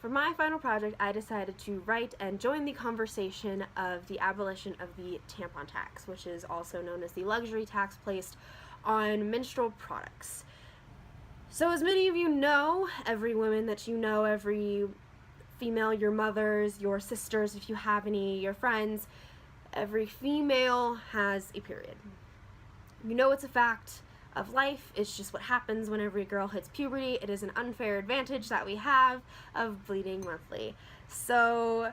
for my final project, I decided to write and join the conversation of the abolition of the tampon tax, which is also known as the luxury tax placed on menstrual products. So as many of you know, every woman that you know, every female, your mothers, your sisters, if you have any, your friends, every female has a period. You know it's a fact of life. It's just what happens when every girl hits puberty. It is an unfair advantage that we have of bleeding monthly. So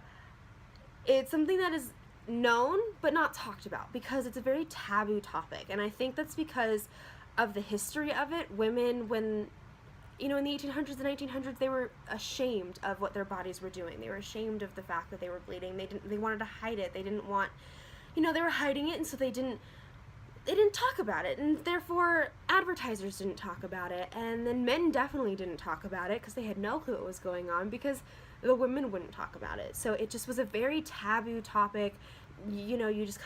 it's something that is known but not talked about because it's a very taboo topic, and I think that's because of the history of it. Women, when in the 1800s and 1900s, they were ashamed of what their bodies were doing. They were ashamed of the fact that they were bleeding. They wanted to hide it. They didn't want, they were hiding it, and so they didn't talk about it, and therefore advertisers didn't talk about it, and then men definitely didn't talk about it because they had no clue what was going on because the women wouldn't talk about it. So it just was a very taboo topic. You just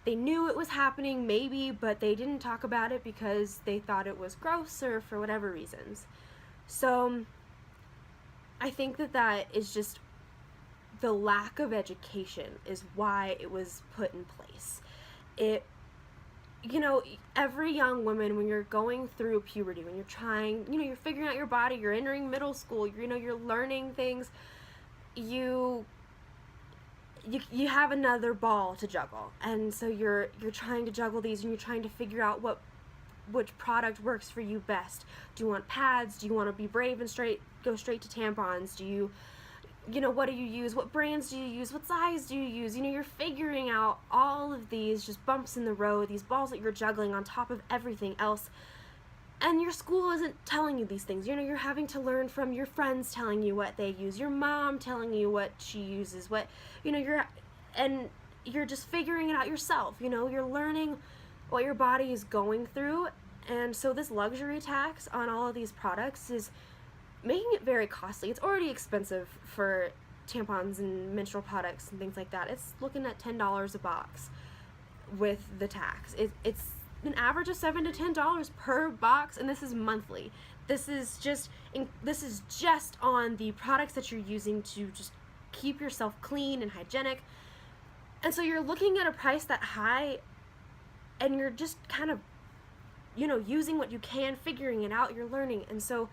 they knew it was happening maybe, but they didn't talk about it because they thought it was gross or for whatever reasons. So I think that is just the lack of education is why it was put in place. Every young woman, when you're going through puberty, when you're trying, you're figuring out your body, you're entering middle school, you're learning things, you have another ball to juggle, and so you're trying to juggle these, and you're trying to figure out which product works for you best. Do you want pads? Do you want to be brave and go straight to tampons? Do you what do you use? What brands do you use? What size do you use? You're figuring out all of these just bumps in the road, these balls that you're juggling on top of everything else. And your school isn't telling you these things. You're having to learn from your friends telling you what they use, your mom telling you what she uses, you're just figuring it out yourself. You're learning what your body is going through. And so this luxury tax on all of these products is making it very costly. It's already expensive for tampons and menstrual products and things like that. It's looking at $10 a box with the tax. It's an average of $7 to $10 per box, and this is monthly. This is just on the products that you're using to just keep yourself clean and hygienic. And so you're looking at a price that high, and you're just kind of using what you can, figuring it out. You're learning, and so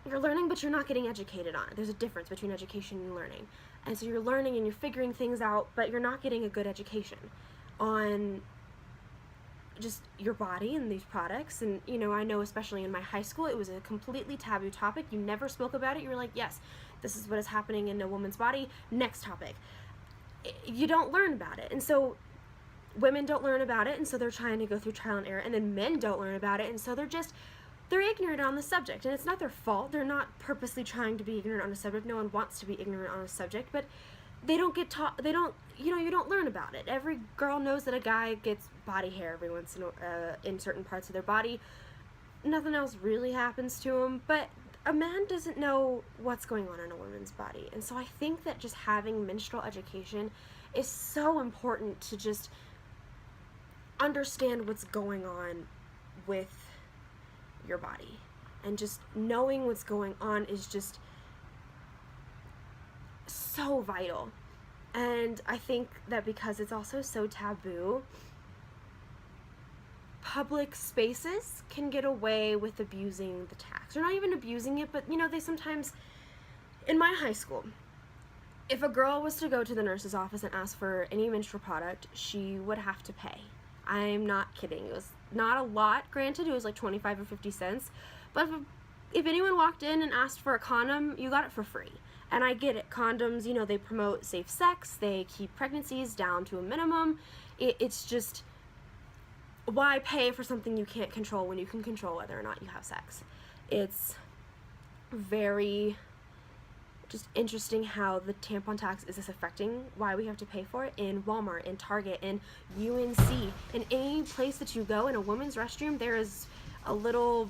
you're learning, but you're not getting educated on it. There's a difference between education and learning. And so you're learning and you're figuring things out, but you're not getting a good education on just your body and these products. And, I know especially in my high school, it was a completely taboo topic. You never spoke about it. You were like, yes, this is what is happening in a woman's body. Next topic. You don't learn about it. And so women don't learn about it, and so they're trying to go through trial and error. And then men don't learn about it, and so they're ignorant on the subject, and it's not their fault. They're not purposely trying to be ignorant on a subject. No one wants to be ignorant on a subject, but they don't get taught. They don't, you don't learn about it. Every girl knows that a guy gets body hair every once in certain parts of their body. Nothing else really happens to him, but a man doesn't know what's going on in a woman's body. And so I think that just having menstrual education is so important to just understand what's going on with your body, and just knowing what's going on is just so vital. And I think that because it's also so taboo, public spaces can get away with abusing the tax, or not even abusing it, but they sometimes, in my high school, if a girl was to go to the nurse's office and ask for any menstrual product, she would have to pay. I'm not kidding. It was not a lot, granted. It was like 25 or 50 cents. But if anyone walked in and asked for a condom, you got it for free. And I get it. Condoms, they promote safe sex. They keep pregnancies down to a minimum. It's just, why pay for something you can't control when you can control whether or not you have sex? It's very just interesting how the tampon tax is affecting why we have to pay for it in Walmart, in Target, in UNC, in any place that you go. In a women's restroom, there is a little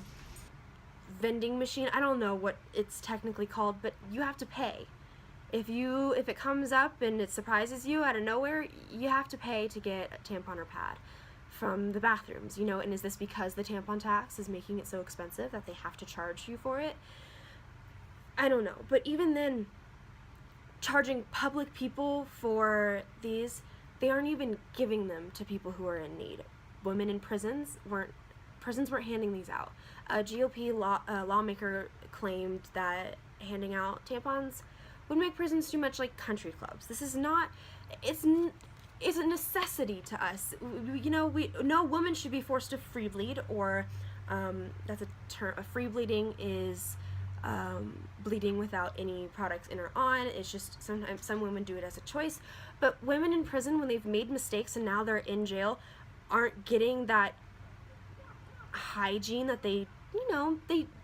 vending machine. I don't know what it's technically called, but you have to pay. If it comes up and it surprises you out of nowhere, you have to pay to get a tampon or pad from the bathrooms, and is this because the tampon tax is making it so expensive that they have to charge you for it? I don't know, but even then, charging public people for these, they aren't even giving them to people who are in need. Women in prisons weren't handing these out. A GOP lawmaker claimed that handing out tampons would make prisons too much like country clubs. This is not, it's a necessity to us. No woman should be forced to free bleed, or that's a term. A free bleeding is bleeding without any products in or on. It's just sometimes some women do it as a choice. But women in prison, when they've made mistakes and now they're in jail, aren't getting that hygiene that they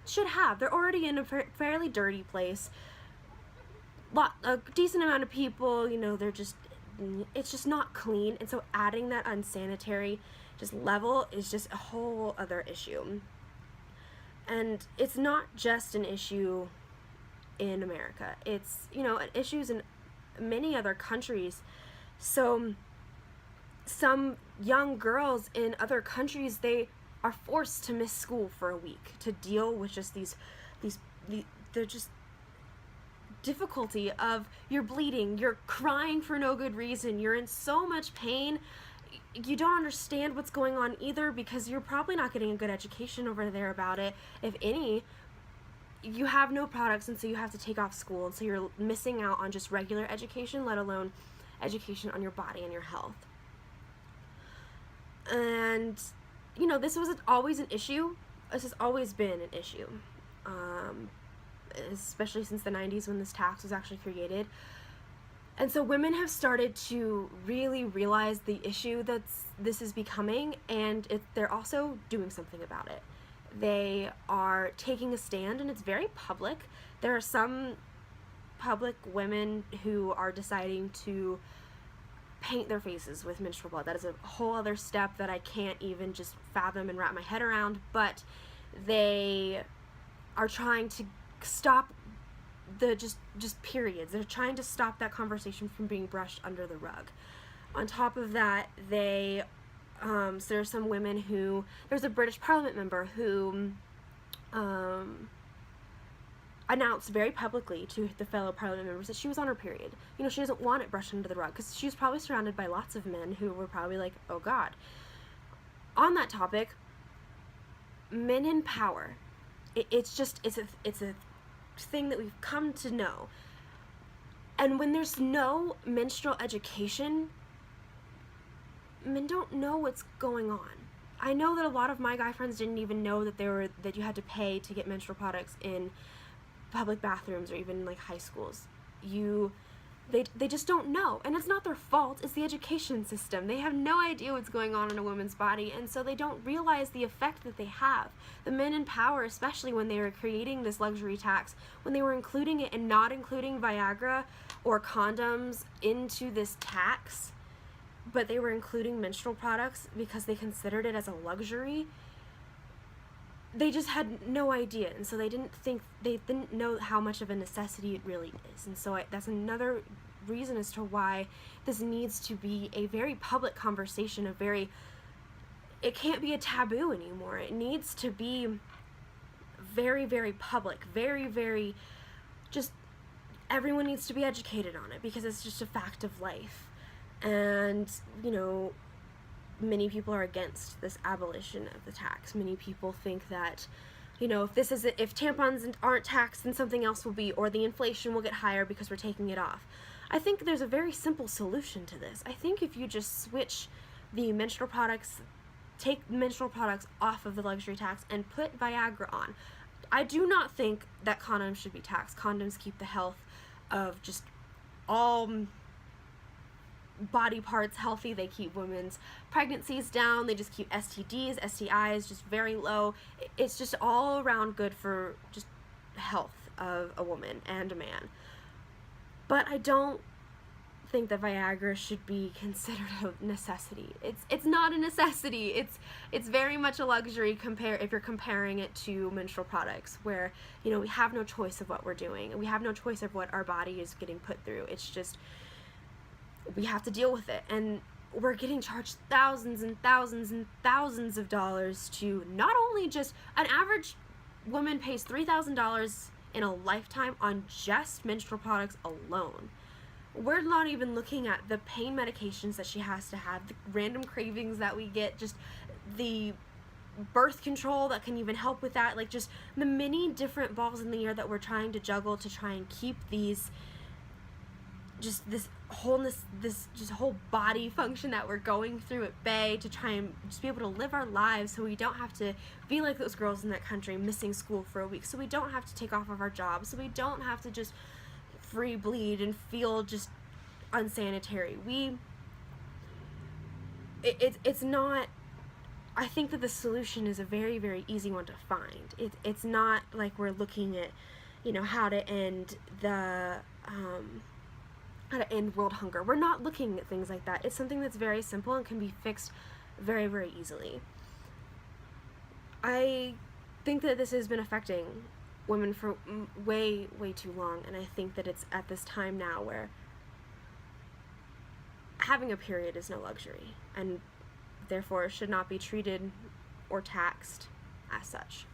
should have. They're already in a fairly dirty place. A decent amount of people, it's just not clean, and so adding that unsanitary level is just a whole other issue. And it's not just an issue in America. It's, issues in many other countries. So some young girls in other countries, they are forced to miss school for a week to deal with just they're just difficulty of you're bleeding, you're crying for no good reason, you're in so much pain, you don't understand what's going on either, because you're probably not getting a good education over there about it. If any, you have no products, and so you have to take off school, and so you're missing out on just regular education, let alone education on your body and your health. And this was always an issue. This has always been an issue, especially since the 90s when this tax was actually created. And so women have started to really realize the issue that this is becoming, and they're also doing something about it. They are taking a stand, and it's very public. There are some public women who are deciding to paint their faces with menstrual blood. That is a whole other step that I can't even just fathom and wrap my head around, but they are trying to stop the just periods. They're trying to stop that conversation from being brushed under the rug. On top of that, so there are some women who, there's a British Parliament member who announced very publicly to the fellow Parliament members that she was on her period. She doesn't want it brushed under the rug, because she was probably surrounded by lots of men who were probably like, oh God. On that topic, men in power, it's a thing that we've come to know. And when there's no menstrual education, men don't know what's going on. I know that a lot of my guy friends didn't even know that you had to pay to get menstrual products in public bathrooms or even like high schools. They just don't know, and it's not their fault. It's the education system. They have no idea what's going on in a woman's body, and so they don't realize the effect that they have. The men in power, especially when they were creating this luxury tax, when they were including it and not including Viagra or condoms into this tax, but they were including menstrual products because they considered it as a luxury, they just had no idea, and so they didn't know how much of a necessity it really is. And so that's another reason as to why this needs to be a very public conversation, it can't be a taboo anymore. It needs to be very, very public, very, very, just everyone needs to be educated on it, because it's just a fact of life. And, many people are against this abolition of the tax. Many people think that, if tampons aren't taxed, then something else will be, or the inflation will get higher because we're taking it off. I think there's a very simple solution to this. I think if you just switch the menstrual products, take menstrual products off of the luxury tax and put Viagra on. I do not think that condoms should be taxed. Condoms keep the health of just all body parts healthy. They keep women's pregnancies down. They just keep STDs, STIs just very low. It's just all around good for just health of a woman and a man. But I don't think that Viagra should be considered a necessity. It's not a necessity. It's very much a luxury if you're comparing it to menstrual products, where we have no choice of what we're doing. We have no choice of what our body is getting put through. It's just we have to deal with it, and we're getting charged thousands and thousands and thousands of dollars to not only just an average woman pays $3,000 in a lifetime on just menstrual products alone. We're not even looking at the pain medications that she has to have, the random cravings that we get, just the birth control that can even help with that, like just the many different balls in the air that we're trying to juggle to try and keep these, just this wholeness, this just whole body function that we're going through at bay, to try and just be able to live our lives so we don't have to be like those girls in that country missing school for a week, so we don't have to take off of our jobs, so we don't have to just free bleed and feel just unsanitary. It's not, I think that the solution is a very, very easy one to find. It's not like we're looking at, how to end how to end world hunger. We're not looking at things like that. It's something that's very simple and can be fixed very, very easily. I think that this has been affecting women for way, way too long, and I think that it's at this time now where having a period is no luxury, and therefore should not be treated or taxed as such.